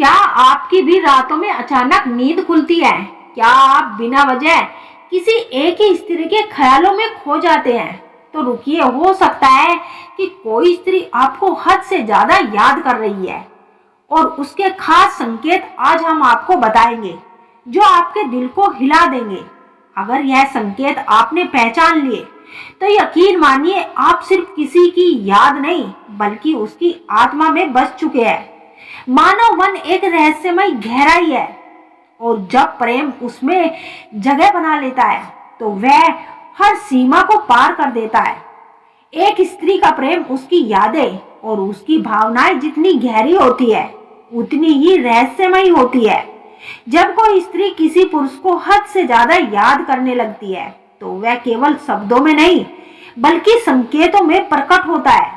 क्या आपकी भी रातों में अचानक नींद खुलती है? क्या आप बिना वजह किसी एक ही स्त्री के ख्यालों में खो जाते हैं? तो रुकिए, हो सकता है कि कोई स्त्री आपको हद से ज्यादा याद कर रही है और उसके खास संकेत आज हम आपको बताएंगे जो आपके दिल को हिला देंगे। अगर यह संकेत आपने पहचान लिए तो यकीन मानिए आप सिर्फ किसी की याद नहीं बल्कि उसकी आत्मा में बस चुके हैं। मानव मन एक रहस्यमय गहराई है और जब प्रेम उसमें जगह बना लेता है तो वह हर सीमा को पार कर देता है। एक स्त्री का प्रेम उसकी यादें और उसकी भावनाएं जितनी गहरी होती है उतनी ही रहस्यमय होती है। जब कोई स्त्री किसी पुरुष को हद से ज्यादा याद करने लगती है तो वह केवल शब्दों में नहीं बल्कि संकेतों में प्रकट होता है।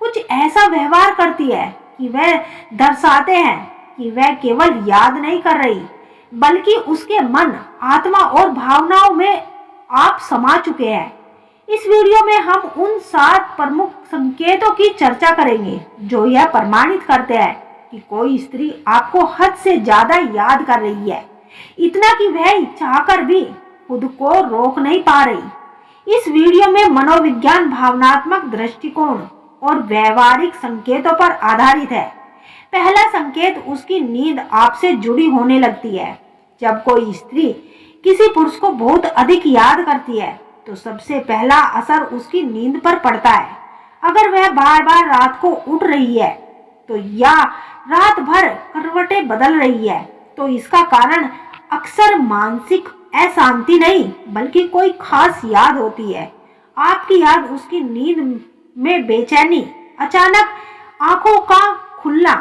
कुछ ऐसा व्यवहार करती है कि वह दर्शाते हैं कि वह केवल याद नहीं कर रही बल्कि उसके मन, आत्मा और भावनाओं में आप समा चुके हैं। इस वीडियो में हम उन 7 प्रमुख संकेतों की चर्चा करेंगे जो यह प्रमाणित करते हैं कि कोई स्त्री आपको हद से ज्यादा याद कर रही है, इतना कि वह चाहकर भी खुद को रोक नहीं पा रही। इस वीडियो में मनोविज्ञान, भावनात्मक दृष्टिकोण और व्यवहारिक संकेतों पर आधारित है। पहला संकेत, उसकी नींद आपसे जुड़ी होने लगती है। जब कोई स्त्री किसी पुरुष को बहुत अधिक याद करती है तो सबसे पहला असर उसकी नींद पर पड़ता है। अगर वह बार बार रात को उठ रही है तो या रात भर करवटें बदल रही है तो इसका कारण अक्सर मानसिक अशांति नहीं बल्कि कोई खास याद होती है। आपकी याद उसकी नींद में बेचैनी, अचानक आंखों का खुलना,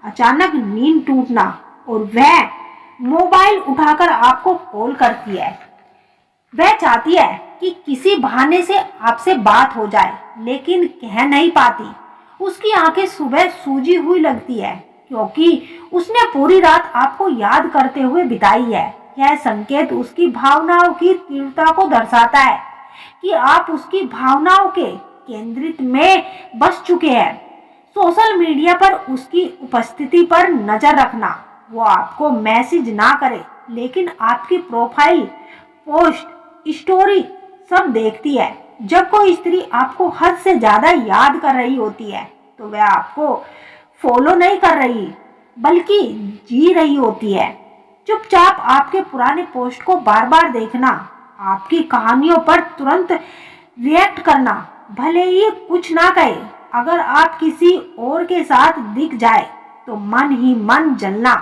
अचानक नींद टूटना और वह मोबाइल उठाकर आपको कॉल करती है। वह चाहती है कि किसी बहाने से आपसे बात हो जाए लेकिन कह नहीं पाती। उसकी आंखें सुबह सूजी हुई लगती है क्योंकि उसने पूरी रात आपको याद करते हुए बिताई है। यह संकेत उसकी भावनाओं की तीव्रता को दर्शाता है कि आप उसकी भावनाओं के केंद्रित में बस चुके हैं। सोशल मीडिया पर उसकी उपस्थिति पर नजर रखना। वो आपको मैसेज ना करे लेकिन आपकी प्रोफाइल, पोस्ट, स्टोरी सब देखती है। जब कोई स्त्री आपको हद से ज्यादा याद कर रही होती है तो वह आपको फॉलो नहीं कर रही बल्कि जी रही होती है। चुपचाप आपके पुराने पोस्ट को बार बार देखना, आपकी कहानियों पर तुरंत रिएक्ट करना, भले ही कुछ ना कहे। अगर आप किसी और के साथ दिख जाए तो मन ही मन जलना।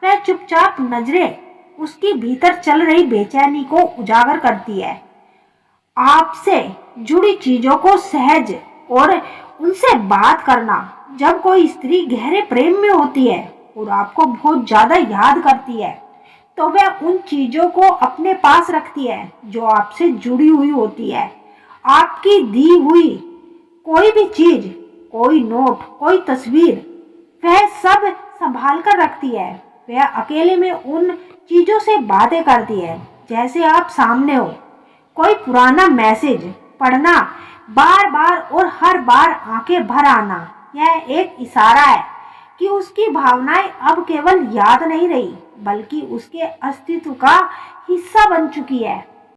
वह चुपचाप नजरें उसकी भीतर चल रही बेचैनी को उजागर करती है। आपसे जुड़ी चीजों को सहज और उनसे बात करना। जब कोई स्त्री गहरे प्रेम में होती है और आपको बहुत ज्यादा याद करती है तो वह उन चीजों को अपने पास रखती है जो आपसे जुड़ी हुई होती है। आपकी दी हुई कोई भी चीज, कोई नोट, कोई तस्वीर, वह सब संभाल कर रखती है। वह अकेले में उन चीजों से बातें करती है जैसे आप सामने हो। कोई पुराना मैसेज पढ़ना बार बार और हर बार आंखें भर आना, यह एक इशारा है कि उसकी भावनाएं अब केवल याद नहीं रही बल्कि उसके अस्तित्व का हिस्सा बन चुकी है।